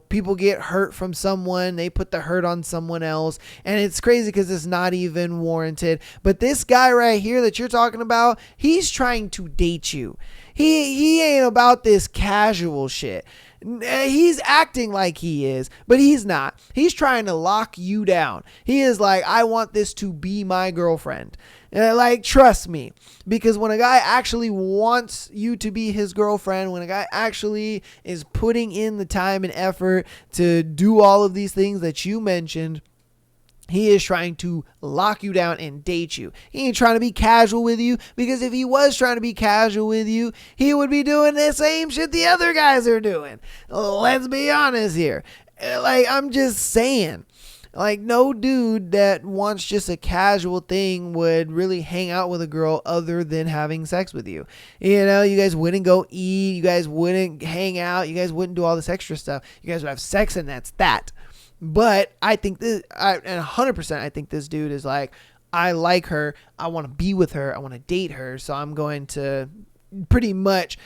people get hurt from someone, they put the hurt on someone else, and it's crazy because it's not even warranted. But this guy right here that you're talking about, he's trying to date you. He ain't about this casual shit. He's acting like he is, but he's not. He's trying to lock you down. He is like, I want this to be my girlfriend. Trust me, because when a guy actually wants you to be his girlfriend, when a guy actually is putting in the time and effort to do all of these things that you mentioned, he is trying to lock you down and date you. He ain't trying to be casual with you, because if he was trying to be casual with you, he would be doing the same shit the other guys are doing. Let's be honest here. I'm just saying. No dude that wants just a casual thing would really hang out with a girl other than having sex with you. You guys wouldn't go eat. You guys wouldn't hang out. You guys wouldn't do all this extra stuff. You guys would have sex, and that's that. But I think and 100%, I think this dude is like, I like her. I want to be with her. I want to date her. So I'm going to pretty much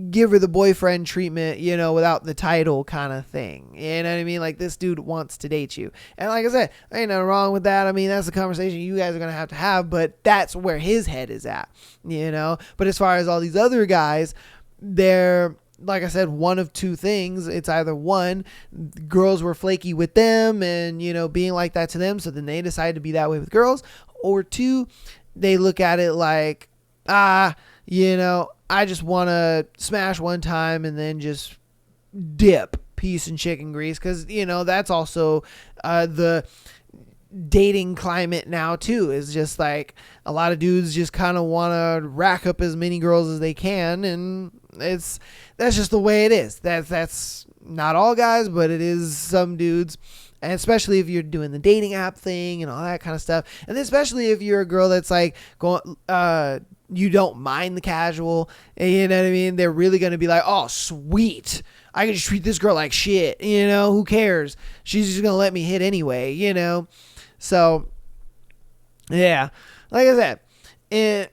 give her the boyfriend treatment, without the title kind of thing. You know what I mean? Like, this dude wants to date you. And like I said, ain't nothing wrong with that. I mean, that's a conversation you guys are going to have, but that's where his head is at, But as far as all these other guys, they're, like I said, one of two things. It's either one, girls were flaky with them and, being like that to them, so then they decide to be that way with girls. Or two, they look at it like, I just want to smash one time and then just dip, peace and chicken grease. Because, that's also the dating climate now too, is just like a lot of dudes just kind of want to rack up as many girls as they can, and that's just the way it is. That's not all guys, but it is some dudes. And especially if you're doing the dating app thing and all that kind of stuff, and especially if you're a girl that's like going you don't mind the casual, you know what I mean? They're really going to be like, oh, sweet, I can just treat this girl like shit, who cares? She's just going to let me hit anyway, So, yeah, like I said,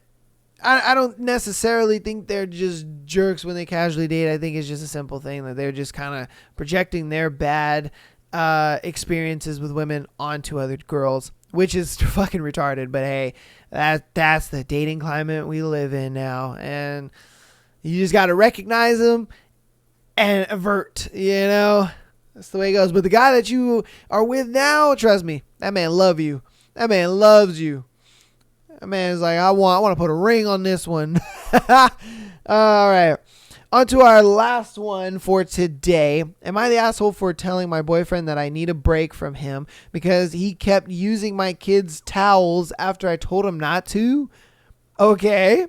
I don't necessarily think they're just jerks when they casually date. I think it's just a simple thing that they're just kind of projecting their bad experiences with women onto other girls, which is fucking retarded. But hey, that's the dating climate we live in now, and you just got to recognize them and avert. That's the way it goes. But the guy that you are with now, trust me, that man loves you. That man loves you. That man is like, I want to put a ring on this one. All right. On to our last one for today. Am I the asshole for telling my boyfriend that I need a break from him because he kept using my kids' towels after I told him not to? Okay.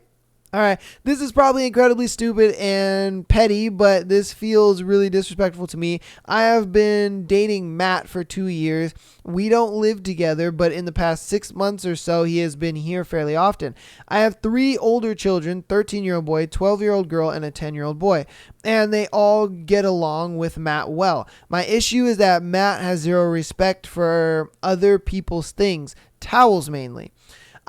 All right, this is probably incredibly stupid and petty, but this feels really disrespectful to me. I have been dating Matt for 2 years. We don't live together, but in the past 6 months or so, he has been here fairly often. I have 3 older children, 13-year-old boy, 12-year-old girl, and a 10-year-old boy, and they all get along with Matt well. My issue is that Matt has zero respect for other people's things, towels mainly.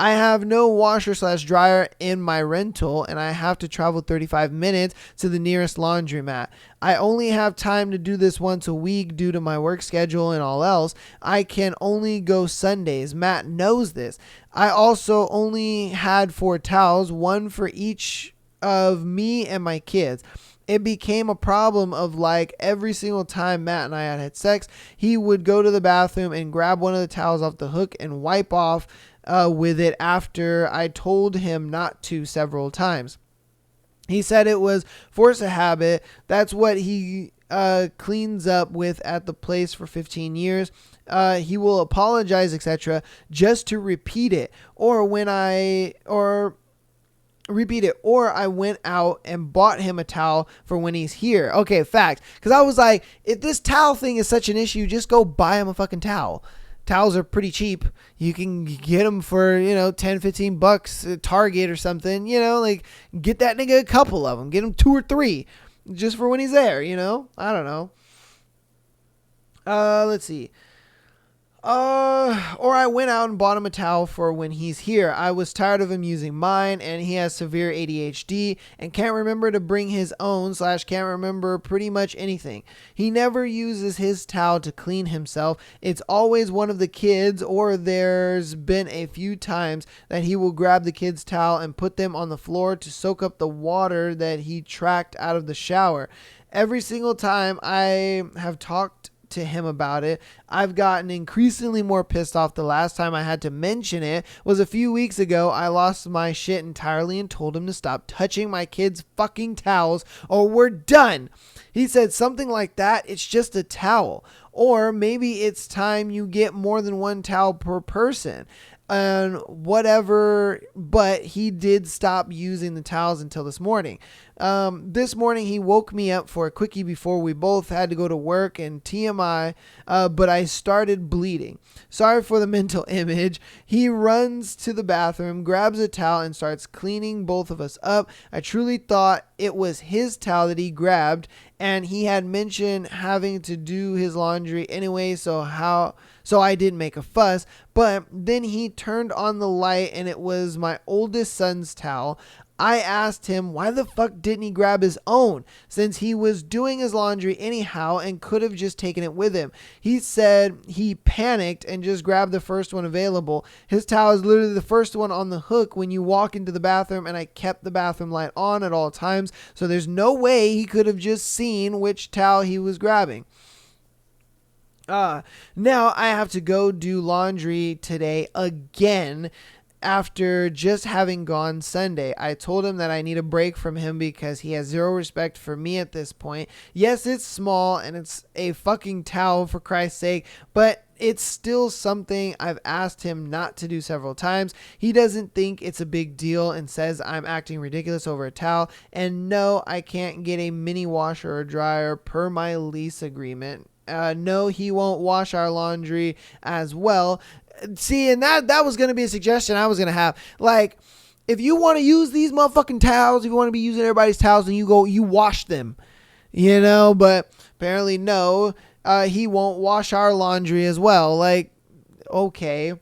I have no washer/dryer in my rental, and I have to travel 35 minutes to the nearest laundromat. I only have time to do this once a week due to my work schedule and all else. I can only go Sundays. Matt knows this. I also only had 4 towels, one for each of me and my kids. It became a problem of like every single time Matt and I had sex, he would go to the bathroom and grab one of the towels off the hook and wipe off with it after I told him not to several times. He said it was force of habit. That's what he cleans up with at the place for 15 years. He will apologize, etc., just to repeat it. Or I went out and bought him a towel for when he's here. Okay, fact. Because I was like, if this towel thing is such an issue, just go buy him a fucking towel. Towels are pretty cheap. You can get them for, 10, 15 bucks at Target or something, like get that nigga a couple of them, get him 2 or 3 just for when he's there, I don't know. Let's see. Or I went out and bought him a towel for when he's here. I was tired of him using mine, and he has severe ADHD and can't remember to bring his own / can't remember pretty much anything. He never uses his towel to clean himself. It's always one of the kids, or there's been a few times that he will grab the kid's towel and put them on the floor to soak up the water that he tracked out of the shower. Every single time I have talked to him about it, I've gotten increasingly more pissed off. The last time I had to mention it was a few weeks ago. I lost my shit entirely and told him to stop touching my kids' fucking towels or we're done. He said something like that, it's just a towel. Or maybe it's time you get more than one towel per person. And whatever, but he did stop using the towels until this morning. This morning he woke me up for a quickie before we both had to go to work, and TMI, but I started bleeding. Sorry for the mental image. He runs to the bathroom, grabs a towel, and starts cleaning both of us up. I truly thought it was his towel that he grabbed, and he had mentioned having to do his laundry anyway, so I didn't make a fuss. But then he turned on the light and it was my oldest son's towel. I asked him why the fuck didn't he grab his own, since he was doing his laundry anyhow and could have just taken it with him. He said he panicked and just grabbed the first one available. His towel is literally the first one on the hook when you walk into the bathroom, and I kept the bathroom light on at all times, so there's no way he could have just seen which towel he was grabbing. Now I have to go do laundry today again after just having gone Sunday. I told him that I need a break from him because he has zero respect for me at this point. Yes, it's small and it's a fucking towel for Christ's sake, but it's still something I've asked him not to do several times. He doesn't think it's a big deal and says I'm acting ridiculous over a towel. And no, I can't get a mini washer or dryer per my lease agreement. No, he won't wash our laundry as well. See, and that was going to be a suggestion I was going to have. Like, if you want to use these motherfucking towels, if you want to be using everybody's towels, then you wash them, but apparently no, he won't wash our laundry as well. Like, okay.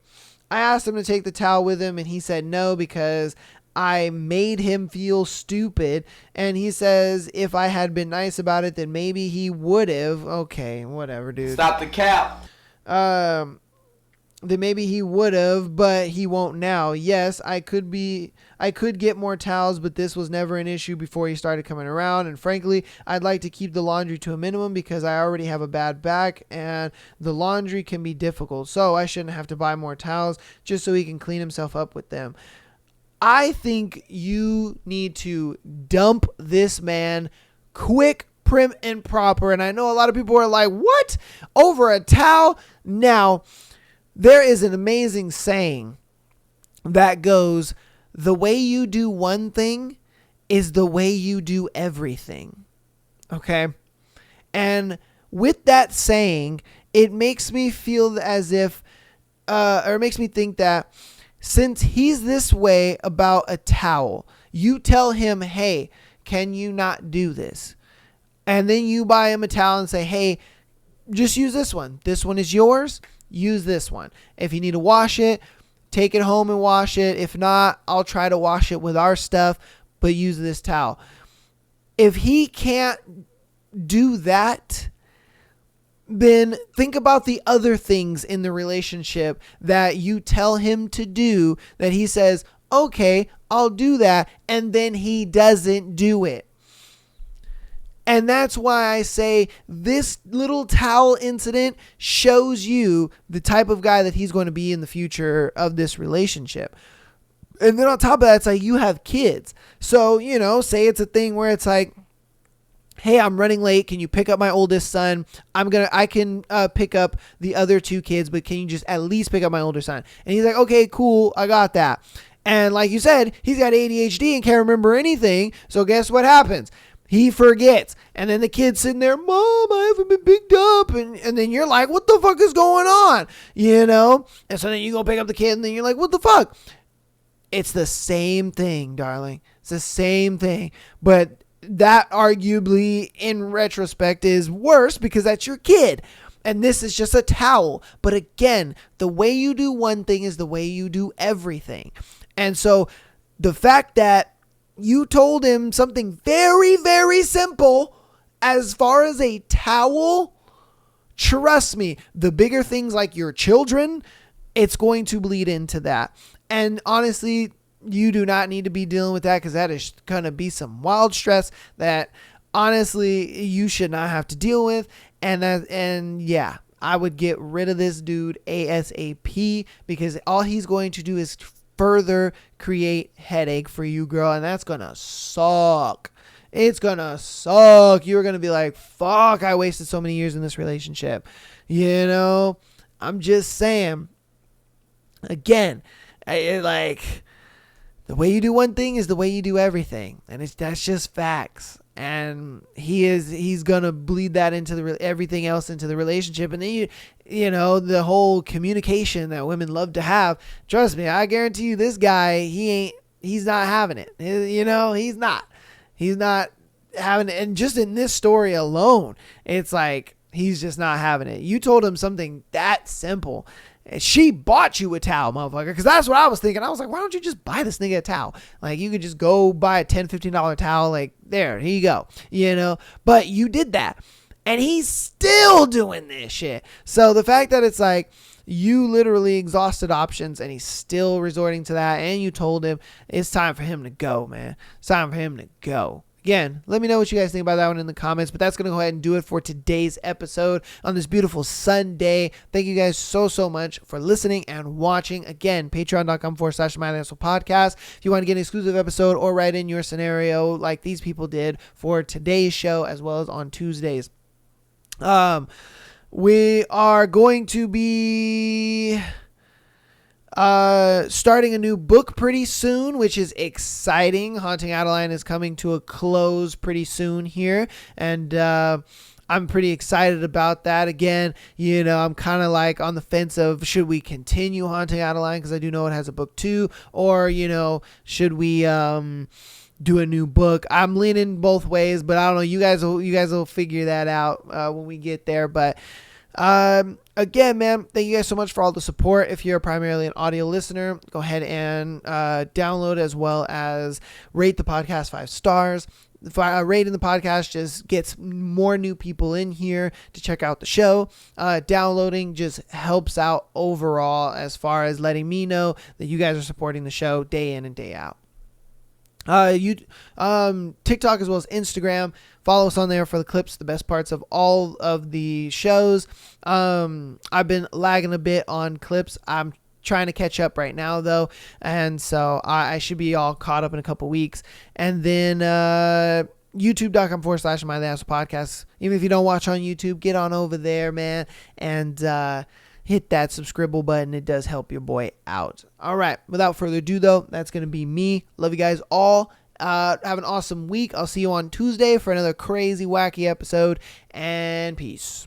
I asked him to take the towel with him and he said no because I made him feel stupid, and he says if I had been nice about it, then maybe he would have. Okay, whatever, dude. Stop the cap. Then maybe he would have, but he won't now. Yes, I could get more towels, but this was never an issue before he started coming around. And frankly, I'd like to keep the laundry to a minimum because I already have a bad back and the laundry can be difficult. So I shouldn't have to buy more towels just so he can clean himself up with them. I think you need to dump this man quick, prim, and proper. And I know a lot of people are like, what? Over a towel? Now, there is an amazing saying that goes, the way you do one thing is the way you do everything. Okay? And with that saying, it makes me feel as if, or it makes me think that since he's this way about a towel, you tell him, hey, can you not do this? And then you buy him a towel and say, hey, just use this one. This one is yours. Use this one. If you need to wash it, take it home and wash it. If not, I'll try to wash it with our stuff, but use this towel. If he can't do that, then think about the other things in the relationship that you tell him to do that he says, okay, I'll do that. And then he doesn't do it. And that's why I say this little towel incident shows you the type of guy that he's going to be in the future of this relationship. And then on top of that, it's like you have kids. So, say it's a thing where it's like, hey, I'm running late. Can you pick up my oldest son? I can pick up the other two kids, but can you just at least pick up my older son? And he's like, okay, cool. I got that. And like you said, he's got ADHD and can't remember anything. So guess what happens? He forgets. And then the kid's sitting there, Mom, I haven't been picked up. And then you're like, what the fuck is going on? And so then you go pick up the kid and then you're like, what the fuck? It's the same thing, darling. It's the same thing. But that arguably in retrospect is worse because that's your kid. And this is just a towel. But again, the way you do one thing is the way you do everything. And so the fact that you told him something very, very simple as far as a towel, trust me, the bigger things like your children, it's going to bleed into that. And honestly, you do not need to be dealing with that because that is going to be some wild stress that honestly you should not have to deal with. And yeah, I would get rid of this dude ASAP because all he's going to do is further create headache for you, girl, and that's gonna suck. It's gonna suck. You're gonna be like, fuck, I wasted so many years in this relationship. I'm just saying. Again, the way you do one thing is the way you do everything, and that's just facts. And he's gonna bleed that into everything else into the relationship, and then the whole communication that women love to have. Trust me, I guarantee you, this guy he's not having it. He's not having it. And just in this story alone, it's like he's just not having it. You told him something that simple. She bought you a towel, motherfucker. Because that's what I was thinking. I was like, why don't you just buy this nigga a towel? Like, you could just go buy a $10, $15 towel. Like, here you go. But you did that. And he's still doing this shit. So the fact that it's like you literally exhausted options and he's still resorting to that, and you told him it's time for him to go, man. It's time for him to go. Again, let me know what you guys think about that one in the comments, but that's going to go ahead and do it for today's episode on this beautiful Sunday. Thank you guys so, so much for listening and watching. Again, patreon.com/MyLancelPodcast. If you want to get an exclusive episode or write in your scenario like these people did for today's show as well as on Tuesdays. We are going to be starting a new book pretty soon, which is exciting. Haunting Adeline is coming to a close pretty soon here, and I'm pretty excited about that. Again, I'm kind of like on the fence of should we continue Haunting Adeline because I do know it has a book 2, or should we do a new book. I'm leaning both ways, but I don't know. You guys will figure that out when we get there. But again, man, thank you guys so much for all the support. If you're primarily an audio listener, go ahead and download as well as rate the podcast 5 stars. Rating the podcast just gets more new people in here to check out the show. Downloading just helps out overall as far as letting me know that you guys are supporting the show day in and day out. TikTok as well as Instagram. Follow us on there for the clips, the best parts of all of the shows. I've been lagging a bit on clips. I'm trying to catch up right now though, and so I should be all caught up in a couple weeks. And then youtube.com/MyLancelPodcast. Even if you don't watch on YouTube, get on over there, man, and hit that subscribe button. It does help your boy out. All right. Without further ado, though, that's going to be me. Love you guys all. Have an awesome week. I'll see you on Tuesday for another crazy, wacky episode. And peace.